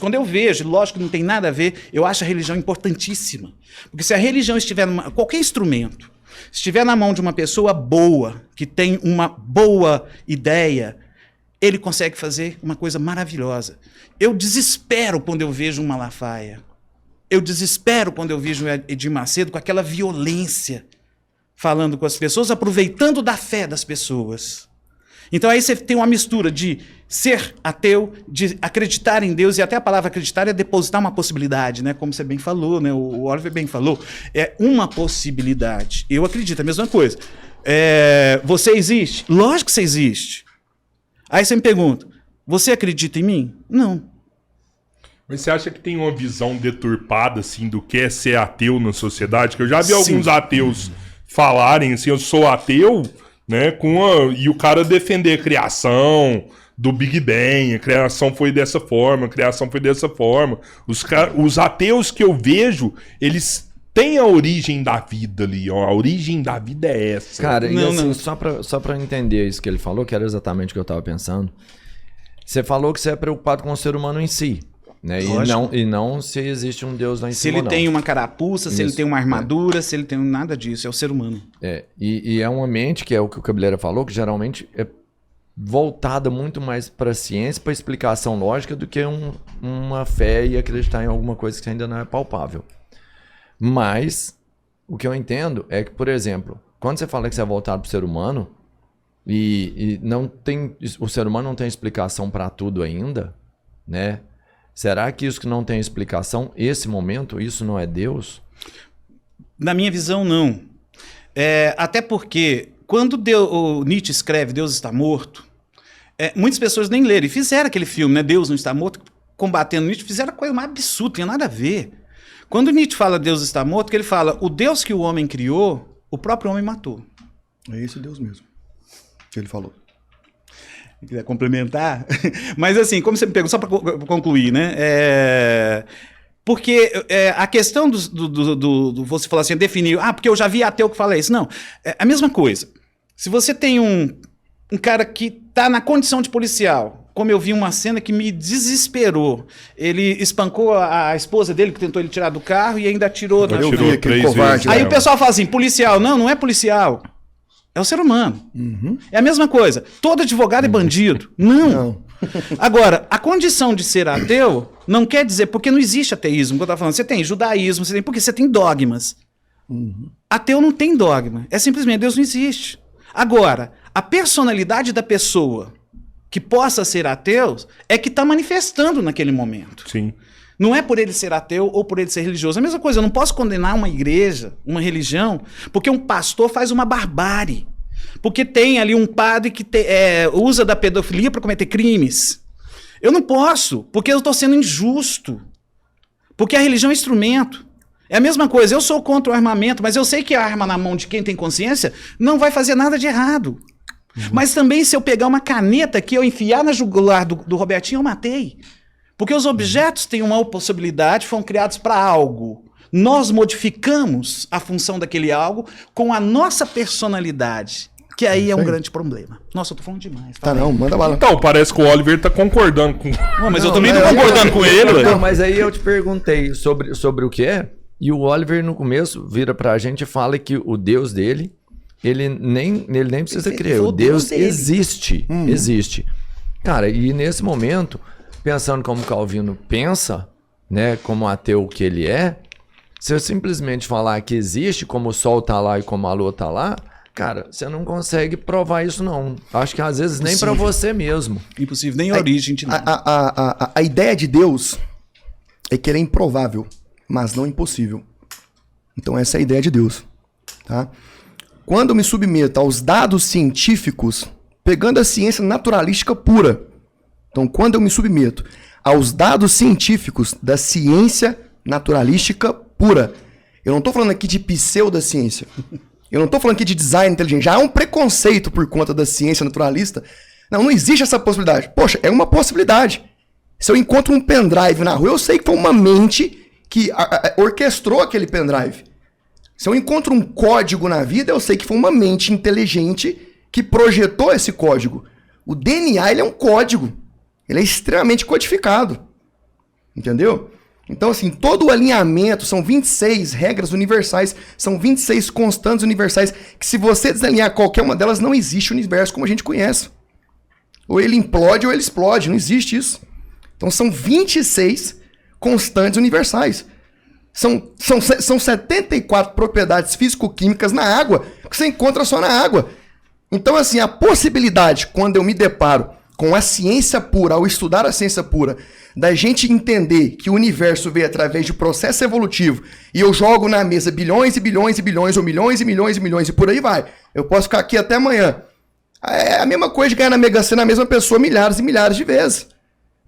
Quando eu vejo, lógico que não tem nada a ver, eu acho a religião importantíssima. Porque se a religião estiver qualquer instrumento, estiver na mão de uma pessoa boa, que tem uma boa ideia, ele consegue fazer uma coisa maravilhosa. Eu desespero quando eu vejo um Malafaia. Eu desespero quando eu vejo o Edir Macedo com aquela violência, falando com as pessoas, aproveitando da fé das pessoas. Então aí você tem uma mistura de ser ateu, de acreditar em Deus, e até a palavra acreditar é depositar uma possibilidade, né? Como você bem falou, né? O Oliver bem falou, é uma possibilidade. Eu acredito, é a mesma coisa. Você existe? Lógico que você existe. Aí você me pergunta, você acredita em mim? Não. Mas você acha que tem uma visão deturpada, assim, do que é ser ateu na sociedade? Que eu já vi alguns ateus falarem, assim, eu sou ateu, né, e o cara defender a criação do Big Bang, a criação foi dessa forma, a criação foi dessa forma. Os ateus que eu vejo, eles têm a origem da vida ali, ó, a origem da vida é essa. Cara, e assim, só pra entender isso que ele falou, que era exatamente o que eu tava pensando, você falou que você é preocupado com o ser humano em si. Né? E não se existe um Deus lá em cima. Se ele tem uma carapuça, se ele tem uma armadura, se ele tem nada disso, é o ser humano. E é uma mente, que é o que o Cabeleira falou, que geralmente é voltada muito mais para a ciência, para explicação lógica, do que uma fé e acreditar em alguma coisa que ainda não é palpável. Mas o que eu entendo é que, por exemplo, quando você fala que você é voltado para o ser humano e não tem, o ser humano não tem explicação para tudo ainda, né? Será que isso que não tem explicação, esse momento, isso não é Deus? Na minha visão, não. Até porque, quando o Nietzsche escreve Deus está morto, muitas pessoas nem leram. E fizeram aquele filme, né? Deus não está morto, combatendo Nietzsche, fizeram coisa mais absurda, não tinha nada a ver. Quando Nietzsche fala Deus está morto, que ele fala, o Deus que o homem criou, o próprio homem matou. É esse Deus mesmo, que ele falou. Se quiser complementar. Mas assim, como você me perguntou, só para concluir, né? Porque a questão do você falar assim, definir, porque eu já vi ateu que fala isso. Não, é a mesma coisa. Se você tem um cara que está na condição de policial, como eu vi uma cena que me desesperou. Ele espancou a esposa dele, que tentou ele tirar do carro, e ainda atirou. Eu vi aquele covarde. Aí o pessoal fala assim, policial. Não é policial. É o ser humano. Uhum. É a mesma coisa. Todo advogado é bandido. Não. Agora, a condição de ser ateu não quer dizer... Porque não existe ateísmo. Como eu estava falando, você tem judaísmo, porque você tem dogmas. Uhum. Ateu não tem dogma. É simplesmente Deus não existe. Agora, a personalidade da pessoa que possa ser ateu é que está manifestando naquele momento. Sim. Não é por ele ser ateu ou por ele ser religioso. A mesma coisa, eu não posso condenar uma igreja, uma religião, porque um pastor faz uma barbárie. Porque tem ali um padre que usa da pedofilia para cometer crimes. Eu não posso, porque eu estou sendo injusto. Porque a religião é instrumento. É a mesma coisa, eu sou contra o armamento, mas eu sei que a arma na mão de quem tem consciência não vai fazer nada de errado. Mas também se eu pegar uma caneta aqui, eu enfiar na jugular do Robertinho, eu matei. Porque os objetos têm uma possibilidade, foram criados para algo. Nós modificamos a função daquele algo com a nossa personalidade, que aí é um grande problema. Nossa, eu tô falando demais. Não, manda bala. Então, parece que o Oliver tá concordando com... Mas eu também tô concordando com ele. Não, mas aí eu te perguntei sobre o que é, e o Oliver no começo vira pra gente e fala que o Deus dele, ele nem precisa crer. O Deus existe. Existe. Cara, e nesse momento... Pensando como Calvino pensa, né, como ateu que ele é, se eu simplesmente falar que existe, como o sol tá lá e como a lua tá lá, cara, você não consegue provar isso não. Acho que às vezes nem para você mesmo. Impossível, nem a origem de nada. A ideia de Deus é que ele é improvável, mas não impossível. Então essa é a ideia de Deus. Tá? Quando eu me submeto aos dados científicos, pegando a ciência naturalística pura, então, quando eu me submeto aos dados científicos da ciência naturalística pura, eu não estou falando aqui de pseudociência, eu não estou falando aqui de design inteligente, já há um preconceito por conta da ciência naturalista. Não existe essa possibilidade. Poxa, é uma possibilidade. Se eu encontro um pendrive na rua, eu sei que foi uma mente que orquestrou aquele pendrive. Se eu encontro um código na vida, eu sei que foi uma mente inteligente que projetou esse código. O DNA, ele é um código. Ele é extremamente codificado. Entendeu? Então, assim, todo o alinhamento, são 26 regras universais, são 26 constantes universais, que se você desalinhar qualquer uma delas, não existe o universo como a gente conhece. Ou ele implode ou ele explode, não existe isso. Então são 26 constantes universais. São 74 propriedades físico-químicas na água que você encontra só na água. Então, assim, a possibilidade, quando eu me deparo com a ciência pura, ao estudar a ciência pura, da gente entender que o universo veio através de processo evolutivo e eu jogo na mesa bilhões e bilhões e bilhões, ou milhões e milhões e milhões, e por aí vai. Eu posso ficar aqui até amanhã. É a mesma coisa de ganhar na Mega Sena a mesma pessoa milhares e milhares de vezes.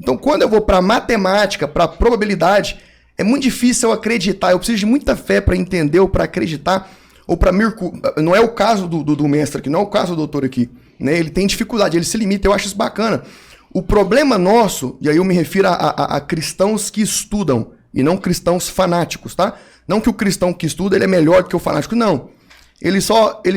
Então, quando eu vou para matemática, para probabilidade, é muito difícil eu acreditar. Eu preciso de muita fé para entender ou para acreditar, ou para não é o caso do mestre aqui, não é o caso do doutor aqui. Né? Ele tem dificuldade, ele se limita, eu acho isso bacana. O problema nosso, e aí eu me refiro a cristãos que estudam, e não cristãos fanáticos, tá? Não que o cristão que estuda ele é melhor do que o fanático, não. Ele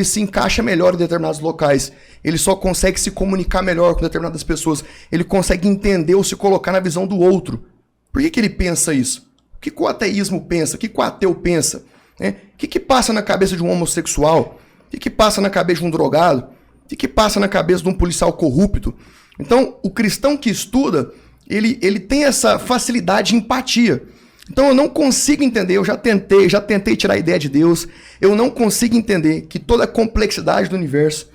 se encaixa melhor em determinados locais. Ele só consegue se comunicar melhor com determinadas pessoas. Ele consegue entender ou se colocar na visão do outro. Por que ele pensa isso? O que o ateísmo pensa? O que o ateu pensa? Né? O que passa na cabeça de um homossexual? O que passa na cabeça de um drogado? O que passa na cabeça de um policial corrupto? Então, o cristão que estuda, ele tem essa facilidade de empatia. Então eu não consigo entender, eu já tentei tirar a ideia de Deus, eu não consigo entender que toda a complexidade do universo,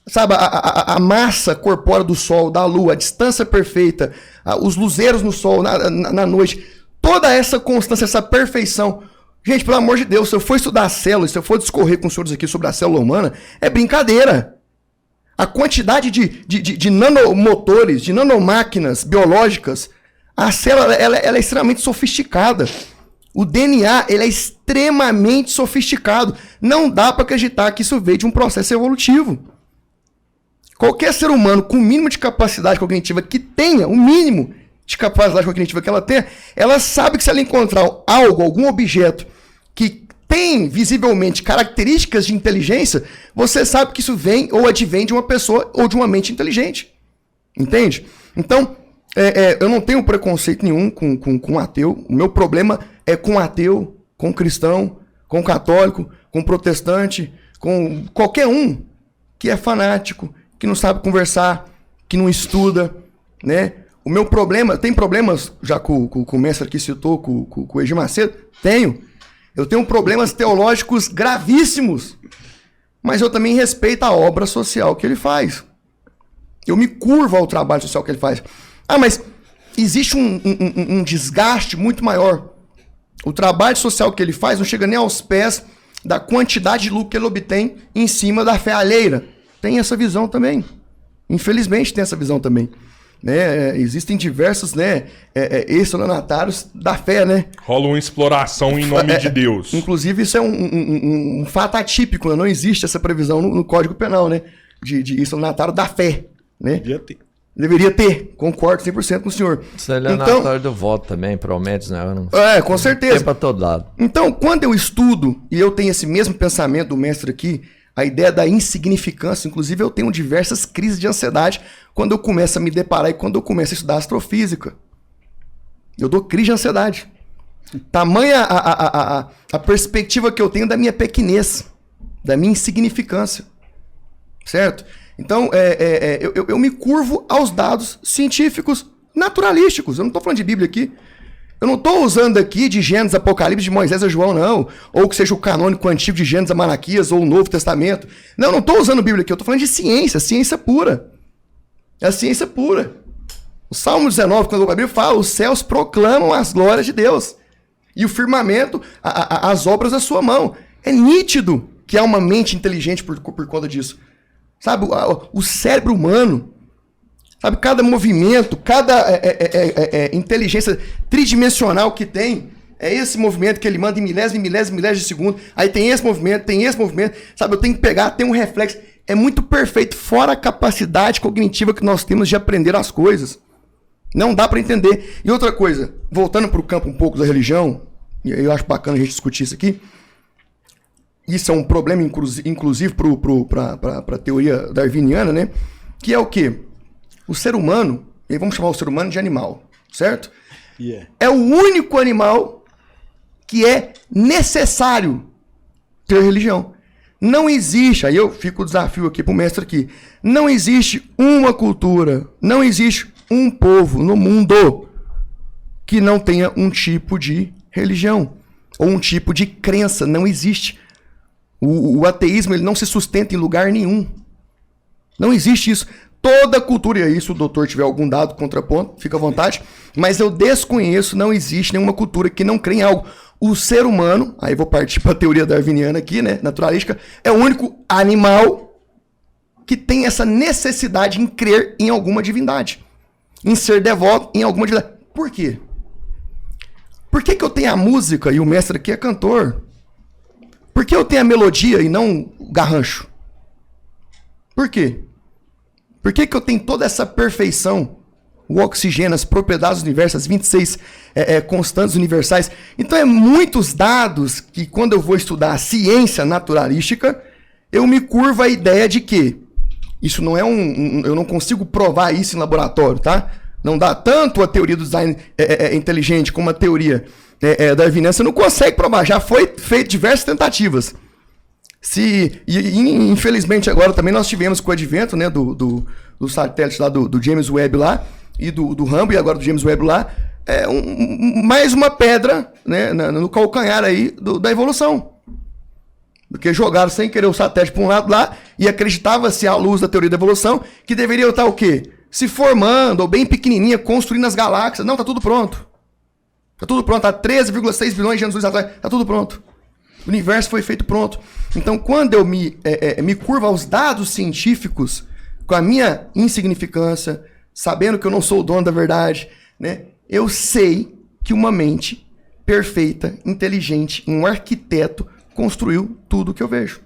sabe, a massa corpórea do Sol, da Lua, a distância perfeita, os luzeiros no Sol, na noite, toda essa constância, essa perfeição. Gente, pelo amor de Deus, se eu for estudar a célula, se eu for discorrer com os senhores aqui sobre a célula humana, é brincadeira. A quantidade de nanomotores, de nanomáquinas biológicas, a célula ela é extremamente sofisticada. O DNA ele é extremamente sofisticado. Não dá para acreditar que isso veio de um processo evolutivo. Qualquer ser humano com o mínimo de capacidade cognitiva que tenha, o mínimo de capacidade cognitiva que ela tenha, ela sabe que se ela encontrar algo, algum objeto que tem visivelmente características de inteligência, você sabe que isso vem ou advém de uma pessoa ou de uma mente inteligente. Entende? Então, eu não tenho preconceito nenhum com ateu. O meu problema é com ateu, com cristão, com católico, com protestante, com qualquer um que é fanático, que não sabe conversar, que não estuda, né? O meu problema, tem problemas, já com o mestre aqui citou, com o Egir Macedo? Tenho. Eu tenho problemas teológicos gravíssimos, mas eu também respeito a obra social que ele faz. Eu me curvo ao trabalho social que ele faz. Ah, mas existe um desgaste muito maior. O trabalho social que ele faz não chega nem aos pés da quantidade de lucro que ele obtém em cima da fé alheira. Tem essa visão também. Infelizmente tem essa visão também. Né? Existem diversos, né, estelionatários da fé, né? Rola uma exploração em nome de Deus. Inclusive isso é um fato atípico, né? Não existe essa previsão no Código Penal, né? De estelionatário da fé, né? Deveria ter, concordo 100% com o senhor. Estelionatário do voto também, promete, né? Com certeza. Tem pra todo lado. Então, quando eu estudo, e eu tenho esse mesmo pensamento do mestre aqui, a ideia da insignificância, inclusive eu tenho diversas crises de ansiedade quando eu começo a me deparar e quando eu começo a estudar astrofísica. Eu dou crise de ansiedade. Tamanha a perspectiva que eu tenho da minha pequenez, da minha insignificância. Certo? Então, eu me curvo aos dados científicos naturalísticos. Eu não estou falando de Bíblia aqui. Eu não estou usando aqui de Gênesis, Apocalipse, de Moisés a João, não. Ou que seja o canônico antigo de Gênesis a Malaquias, ou o Novo Testamento. Não, não estou usando Bíblia aqui. Eu estou falando de ciência, ciência pura. É a ciência pura. O Salmo 19, quando a Bíblia fala, os céus proclamam as glórias de Deus. E o firmamento, as obras da sua mão. É nítido que há uma mente inteligente por conta disso. Sabe, o cérebro humano, sabe, cada movimento, cada inteligência tridimensional que tem, é esse movimento que ele manda em milésimos de segundo, aí tem esse movimento, sabe, eu tenho que pegar, tem um reflexo, é muito perfeito, fora a capacidade cognitiva que nós temos de aprender as coisas. Não dá para entender. E outra coisa, voltando para o campo um pouco da religião, e eu acho bacana a gente discutir isso aqui, isso é um problema, inclusive, para a teoria darwiniana, né? Que é o quê? O ser humano, e vamos chamar o ser humano de animal, certo? é o único animal que é necessário ter religião. Não existe, aí eu fico o desafio aqui pro mestre aqui, não existe uma cultura, não existe um povo no mundo que não tenha um tipo de religião ou um tipo de crença, não existe. O ateísmo ele não se sustenta em lugar nenhum. Não existe isso. Toda cultura, e aí se o doutor tiver algum dado contraponto, fica à vontade, mas eu desconheço, não existe nenhuma cultura que não crê em algo. O ser humano, aí vou partir para a teoria darwiniana aqui, né, naturalística, é o único animal que tem essa necessidade em crer em alguma divindade, em ser devoto em alguma divindade. Por quê? Por que eu tenho a música e o mestre aqui é cantor? Por que eu tenho a melodia e não o garrancho? Por quê? Por que eu tenho toda essa perfeição? O oxigênio, as propriedades do universo, as 26 constantes universais. Então, muitos dados que, quando eu vou estudar a ciência naturalística, eu me curvo a ideia de que isso não é eu não consigo provar isso em laboratório, tá? Não dá tanto a teoria do design inteligente como a teoria darwiniana. Você não consegue provar. Já foi feito diversas tentativas. Infelizmente agora também nós tivemos com o advento, né, do satélite lá do James Webb lá e do Hubble e agora do James Webb lá, mais uma pedra, né, no calcanhar aí da evolução. Porque jogaram sem querer o satélite para um lado lá e acreditava-se à luz da teoria da evolução que deveria estar o quê? Se formando, ou bem pequenininha, construindo as galáxias. Não, tá tudo pronto. Tá tudo pronto, há 13,6 bilhões de anos atrás, tá tudo pronto. O universo foi feito pronto. Então, quando eu me curvo aos dados científicos, com a minha insignificância, sabendo que eu não sou o dono da verdade, né, eu sei que uma mente perfeita, inteligente, um arquiteto, construiu tudo que eu vejo.